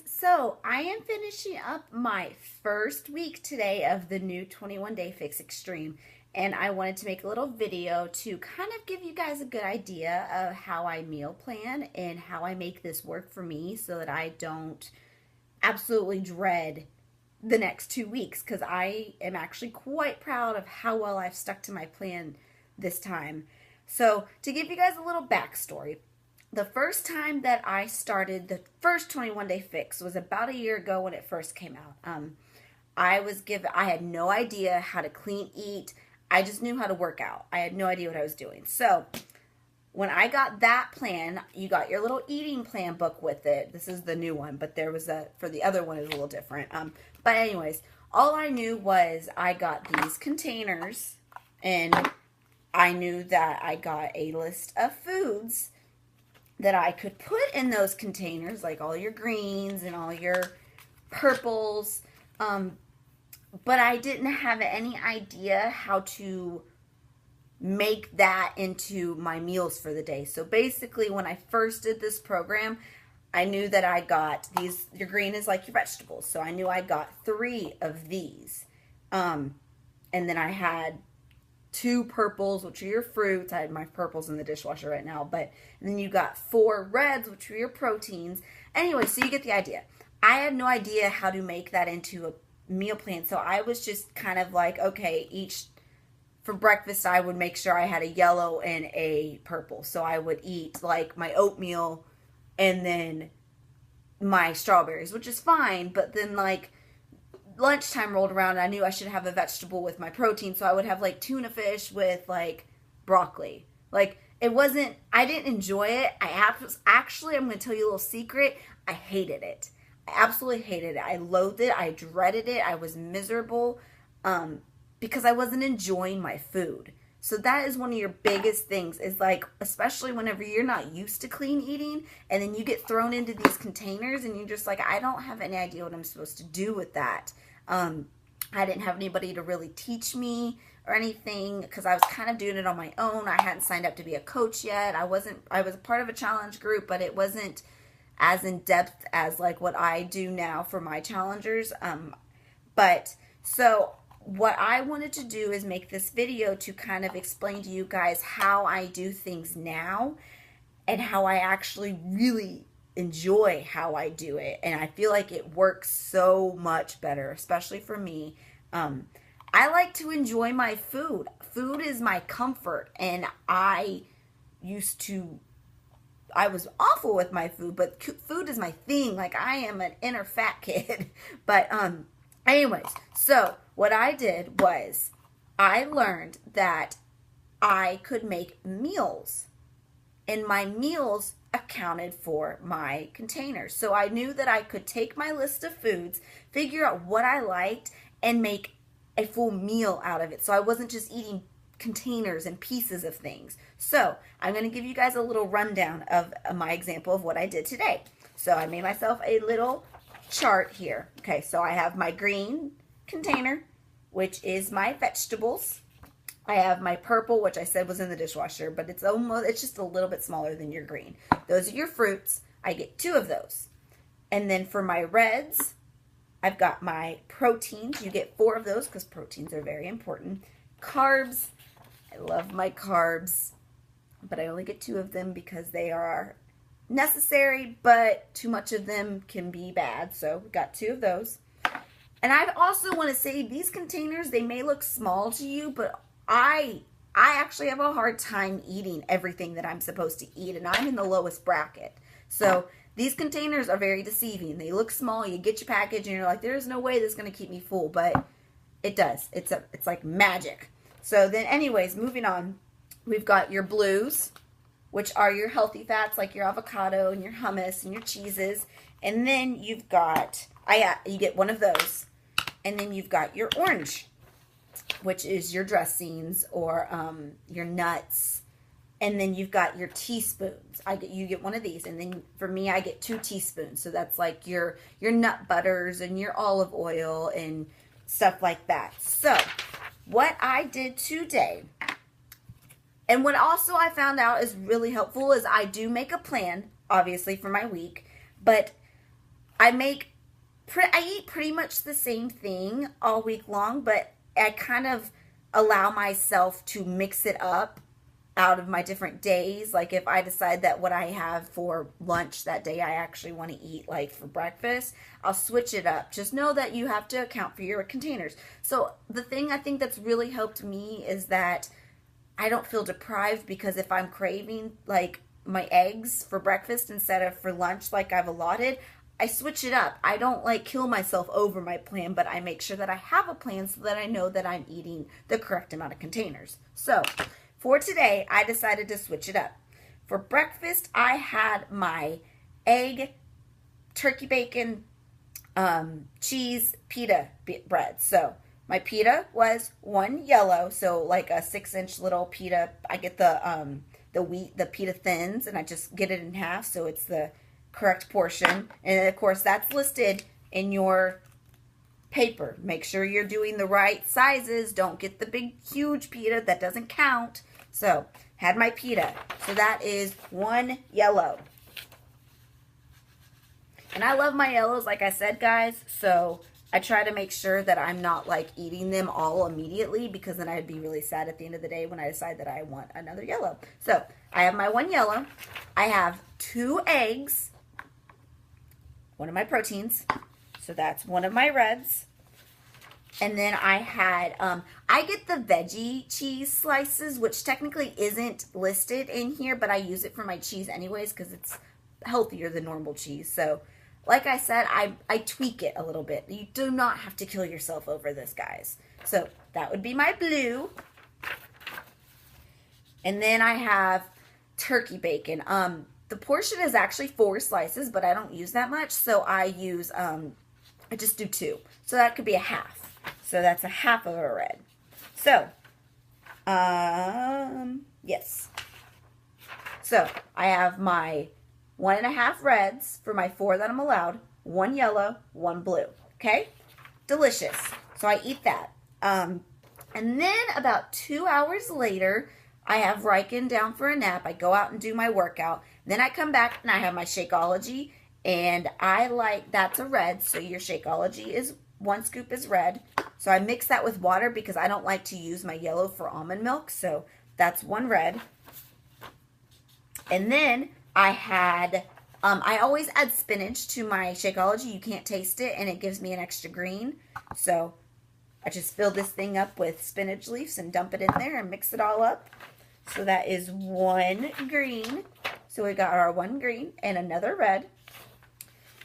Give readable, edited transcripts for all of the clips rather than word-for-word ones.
So I am finishing up my first week today of the new 21 Day Fix Extreme, and I wanted to make a little video to kind of give you guys a good idea of how I meal plan and how I make this work for me so that I don't absolutely dread the next 2 weeks, because I am actually quite proud of how well I've stuck to my plan this time. So to give you guys a little backstory, the first time that I started the first 21 Day Fix was about a year ago when it first came out. I had no idea how to clean eat. I just knew how to work out. I had no idea what I was doing. So when I got that plan, you got your little eating plan book with it. This is the new one, but there was for the other one is a little different. But anyways, all I knew was I got these containers, and I knew that I got a list of foods that I could put in those containers, like all your greens and all your purples, but I didn't have any idea how to make that into my meals for the day. So basically, when I first did this program, I knew that I got these, your green is like your vegetables, so I knew I got 3 of these, and then I had 2 purples, which are your fruits. I had my purples in the dishwasher right now, but then you got 4 reds, which are your proteins. Anyway, so you get the idea. I had no idea how to make that into a meal plan, so I was just kind of like, okay, for breakfast I would make sure I had a yellow and a purple. So I would eat like my oatmeal and then my strawberries, which is fine, but then like lunchtime rolled around and I knew I should have a vegetable with my protein, so I would have like tuna fish with like broccoli. Like, I didn't enjoy it. Actually, I'm going to tell you a little secret. I hated it. I absolutely hated it. I loathed it. I dreaded it. I was miserable because I wasn't enjoying my food. So that is one of your biggest things, is like, especially whenever you're not used to clean eating and then you get thrown into these containers and you're just like, I don't have any idea what I'm supposed to do with that. I didn't have anybody to really teach me or anything because I was kind of doing it on my own. I hadn't signed up to be a coach yet. I was a part of a challenge group, but it wasn't as in depth as like what I do now for my challengers. But so what I wanted to do is make this video to kind of explain to you guys how I do things now and how I actually really enjoy how I do it. And I feel like it works so much better, especially for me. I like to enjoy my food. Food is my comfort, and I was awful with my food, but food is my thing. Like, I am an inner fat kid. But anyways, so what I did was I learned that I could make meals, and my meals accounted for my containers. So I knew that I could take my list of foods, figure out what I liked, and make a full meal out of it. So I wasn't just eating containers and pieces of things. So I'm going to give you guys a little rundown of my example of what I did today. So I made myself a little chart here. Okay, so I have my green container, which is my vegetables. I have my purple, which I said was in the dishwasher, but it's just a little bit smaller than your green. Those are your fruits. I get 2 of those. And then for my reds, I've got my proteins. You get 4 of those because proteins are very important. Carbs. I love my carbs, but I only get 2 of them because they are necessary, but too much of them can be bad. So we got 2 of those. And I also want to say, these containers, they may look small to you, but I actually have a hard time eating everything that I'm supposed to eat, and I'm in the lowest bracket. So these containers are very deceiving. They look small. You get your package and you're like, there's no way this is going to keep me full, but it does. It's like magic. So then anyways, moving on, we've got your blues, which are your healthy fats, like your avocado and your hummus and your cheeses. And then you've got, you get 1 of those. And then you've got your orange, which is your dressings or your nuts. And then you've got your teaspoons. You get 1 of these, and then for me, I get 2 teaspoons. So that's like your nut butters and your olive oil and stuff like that. So what I did today, and what also I found out is really helpful, is I do make a plan, obviously, for my week, but I eat pretty much the same thing all week long, but I kind of allow myself to mix it up out of my different days. Like if I decide that what I have for lunch that day I actually want to eat like for breakfast, I'll switch it up. Just know that you have to account for your containers. So the thing I think that's really helped me is that I don't feel deprived, because if I'm craving like my eggs for breakfast instead of for lunch like I've allotted, I switch it up. I don't like kill myself over my plan, but I make sure that I have a plan so that I know that I'm eating the correct amount of containers. So for today, I decided to switch it up. For breakfast, I had my egg, turkey bacon, cheese, pita bread. So my pita was one yellow, so like a 6-inch little pita. I get the pita thins, and I just get it in half so it's the correct portion. And of course, that's listed in your paper. Make sure you're doing the right sizes. Don't get the big, huge pita. That doesn't count. So, had my pita. So that is one yellow. And I love my yellows, like I said, guys. So, I try to make sure that I'm not like eating them all immediately, because then I'd be really sad at the end of the day when I decide that I want another yellow. So, I have my one yellow. I have 2 eggs. One of my proteins. So that's one of my reds. And then I had, I get the veggie cheese slices, which technically isn't listed in here, but I use it for my cheese anyways because it's healthier than normal cheese. So, like I said, I tweak it a little bit. You do not have to kill yourself over this, guys. So, that would be my blue. And then I have turkey bacon. The portion is actually 4 slices, but I don't use that much, so I use, I just do 2. So that could be a half. So that's a half of a red. So, yes. So, I have my 1.5 reds for my 4 that I'm allowed, 1 yellow, 1 blue. Okay? Delicious. So I eat that. And then about 2 hours later, I have Riken down for a nap. I go out and do my workout. Then I come back and I have my Shakeology. And that's a red. So your Shakeology is 1 scoop is red. So I mix that with water because I don't like to use my yellow for almond milk. So that's 1 red. And then I had, I always add spinach to my Shakeology. You can't taste it and it gives me an extra green. So I just fill this thing up with spinach leaves and dump it in there and mix it all up. So that is 1 green. So we got our 1 green and another red.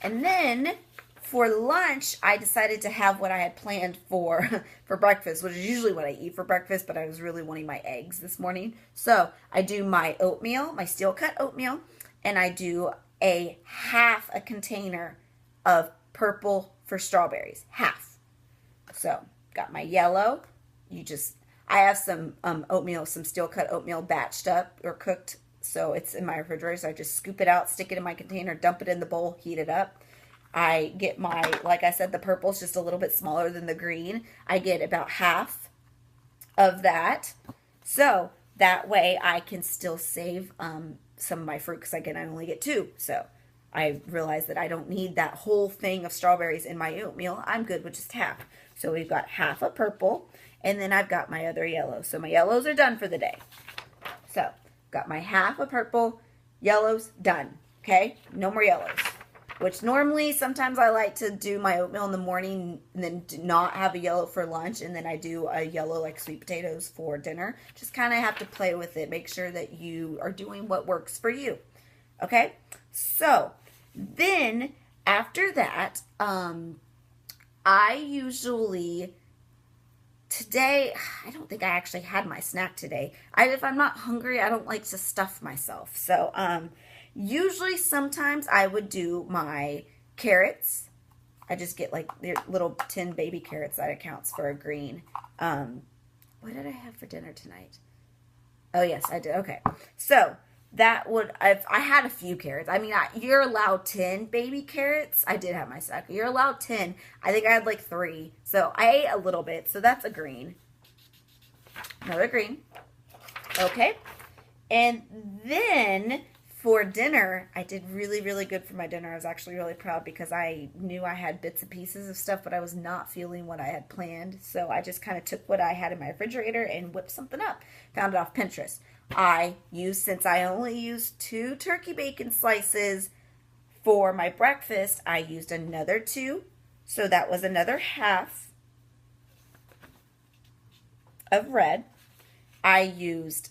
And then for lunch, I decided to have what I had planned for breakfast, which is usually what I eat for breakfast, but I was really wanting my eggs this morning. So I do my oatmeal, my steel cut oatmeal, and I do a half a container of purple for strawberries. Half. So got my yellow. I have some oatmeal, some steel cut oatmeal batched up or cooked. So it's in my refrigerator. So I just scoop it out, stick it in my container, dump it in the bowl, heat it up. I get my, like I said, the purple's just a little bit smaller than the green. I get about half of that. So that way I can still save some of my fruit because I only get 2. So I realize that I don't need that whole thing of strawberries in my oatmeal. I'm good with just half. So we've got half of purple, and then I've got my other yellow. So my yellows are done for the day. So got my half of purple, yellows done. Okay, no more yellows. Which normally, sometimes I like to do my oatmeal in the morning and then not have a yellow for lunch. And then I do a yellow like sweet potatoes for dinner. Just kind of have to play with it. Make sure that you are doing what works for you. Okay? So, then after that, I usually, today, I don't think I actually had my snack today. If I'm not hungry, I don't like to stuff myself. So, usually, sometimes I would do my carrots. I just get like the little tin baby carrots. That accounts for a green. What did I have for dinner tonight? Oh, yes, I did. Okay. So, that would, I had a few carrots. I mean, you're allowed 10 baby carrots. I did have my snack. You're allowed 10. I think I had like 3. So, I ate a little bit. So, that's a green. Another green. Okay. And then For dinner, I did really, really good for my dinner. I was actually really proud because I knew I had bits and pieces of stuff, but I was not feeling what I had planned. So I just kind of took what I had in my refrigerator and whipped something up. Found it off Pinterest. Since I only used 2 turkey bacon slices for my breakfast, I used another 2. So that was another half of red. I used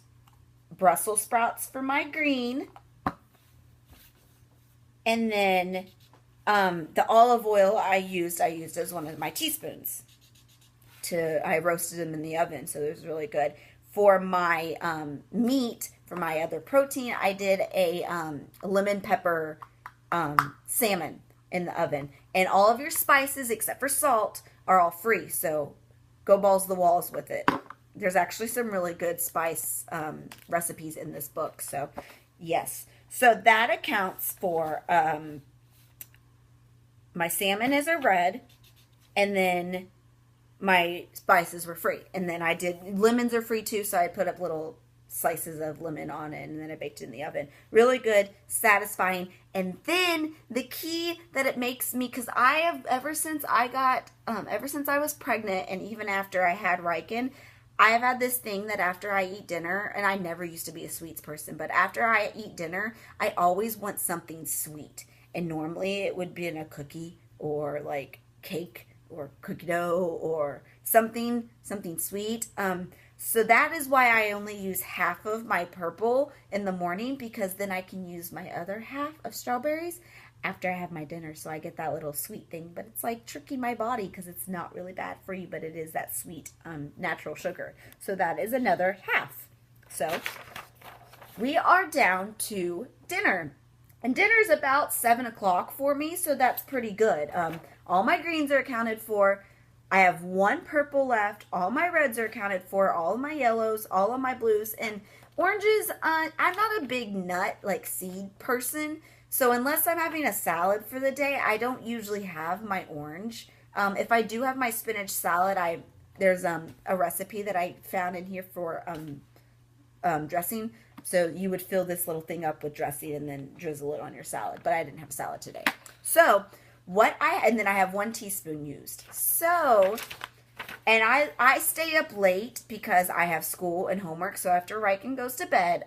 Brussels sprouts for my green. And then the olive oil I used as one of my teaspoons. I roasted them in the oven, so it was really good. For my meat, for my other protein, I did a lemon pepper salmon in the oven. And all of your spices, except for salt, are all free. So go balls to the walls with it. There's actually some really good spice recipes in this book. So, yes. So that accounts for my salmon is a red, and then my spices were free. And then lemons are free too, so I put up little slices of lemon on it, and then I baked it in the oven. Really good, satisfying. And then the key that it makes me, because I have, ever since I was pregnant, and even after I had Riken, I have had this thing that after I eat dinner, and I never used to be a sweets person, but after I eat dinner, I always want something sweet. And normally it would be in a cookie or like cake or cookie dough or something sweet. So that is why I only use half of my purple in the morning, because then I can use my other half of strawberries after I have my dinner, so I get that little sweet thing. But it's like tricking my body because it's not really bad for you, but it is that sweet natural sugar. So that is another half. So we are down to dinner. And dinner's about 7 o'clock for me, so that's pretty good. All my greens are accounted for. I have 1 purple left. All my reds are accounted for. All of my yellows, all of my blues. And oranges, I'm not a big nut, like seed person. So unless I'm having a salad for the day, I don't usually have my orange. If I do have my spinach salad, there's a recipe that I found in here for dressing. So you would fill this little thing up with dressing and then drizzle it on your salad. But I didn't have a salad today. So and then I have 1 teaspoon used. So, and I stay up late because I have school and homework. So after Riken goes to bed,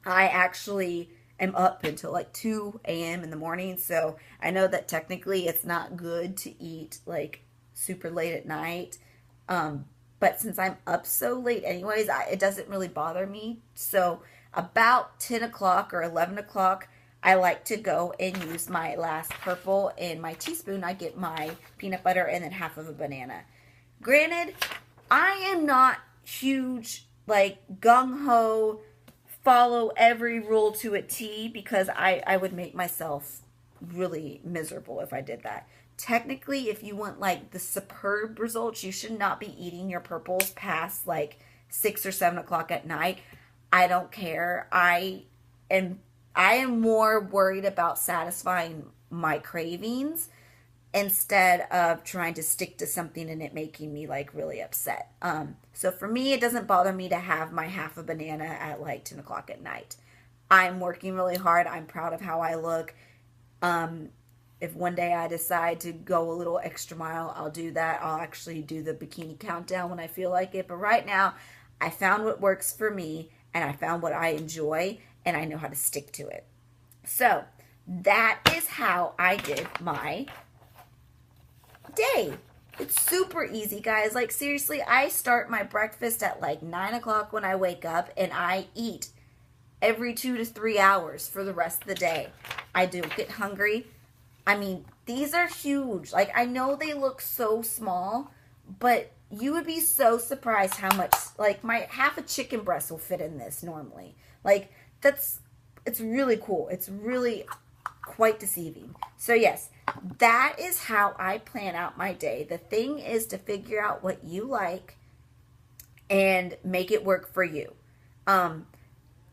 I actually am up until like 2 a.m. in the morning. So I know that technically it's not good to eat like super late at night. But since I'm up so late anyways, it doesn't really bother me. So about 10 o'clock or 11 o'clock, I like to go and use my last purple. In my teaspoon, I get my peanut butter and then half of a banana. Granted, I am not huge, like gung-ho, follow every rule to a T, because I would make myself really miserable if I did that. Technically, if you want like the superb results, you should not be eating your purples past like 6 or 7 o'clock at night. I don't care. I am more worried about satisfying my cravings instead of trying to stick to something and it making me like really upset. So for me, it doesn't bother me to have my half a banana at like 10 o'clock at night. I'm working really hard. I'm proud of how I look. If one day I decide to go a little extra mile, I'll do that. I'll actually do the bikini countdown when I feel like it. But right now, I found what works for me, and I found what I enjoy, and I know how to stick to it. So that is how I did my day. It's super easy, guys. Like, seriously, I start my breakfast at like 9 o'clock when I wake up, and I eat every 2 to 3 hours for the rest of the day. I don't get hungry. I mean, these are huge. Like, I know they look so small, but you would be so surprised how much, like, my half a chicken breast will fit in this normally. Like, it's really cool. It's really quite deceiving. So, yes, that is how I plan out my day. The thing is to figure out what you like and make it work for you. And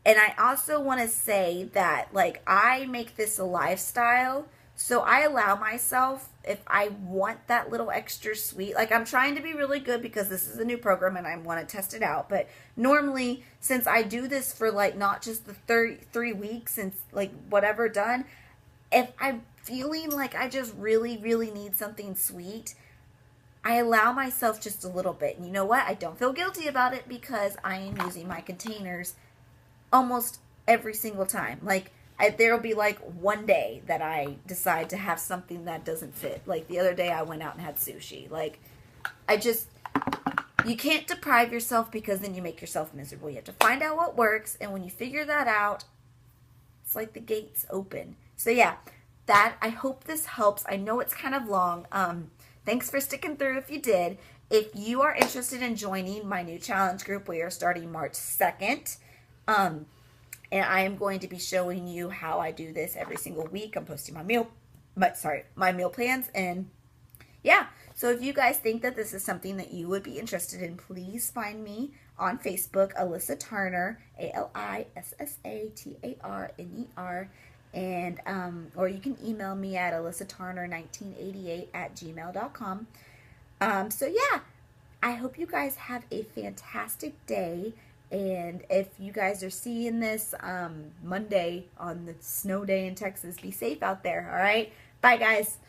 I also want to say that, like, I make this a lifestyle. So I allow myself, if I want that little extra sweet, like I'm trying to be really good because this is a new program and I want to test it out. But normally, since I do this for like not just the 3 weeks and like whatever done, if I'm feeling like I just really, really need something sweet, I allow myself just a little bit. And you know what? I don't feel guilty about it because I am using my containers almost every single time. Like, there'll be like one day that I decide to have something that doesn't fit. Like the other day I went out and had sushi. Like, you can't deprive yourself because then you make yourself miserable. You have to find out what works. And when you figure that out, it's like the gates open. So yeah, I hope this helps. I know it's kind of long. Thanks for sticking through if you did. If you are interested in joining my new challenge group, we are starting March 2nd. And I am going to be showing you how I do this every single week. I'm posting my meal plans. And yeah, so if you guys think that this is something that you would be interested in, please find me on Facebook, Alyssa Tarner, ALISSATARNER. And or you can email me at alyssatarner1988@gmail.com. So yeah, I hope you guys have a fantastic day. And if you guys are seeing this Monday on the snow day in Texas, be safe out there. All right, bye guys.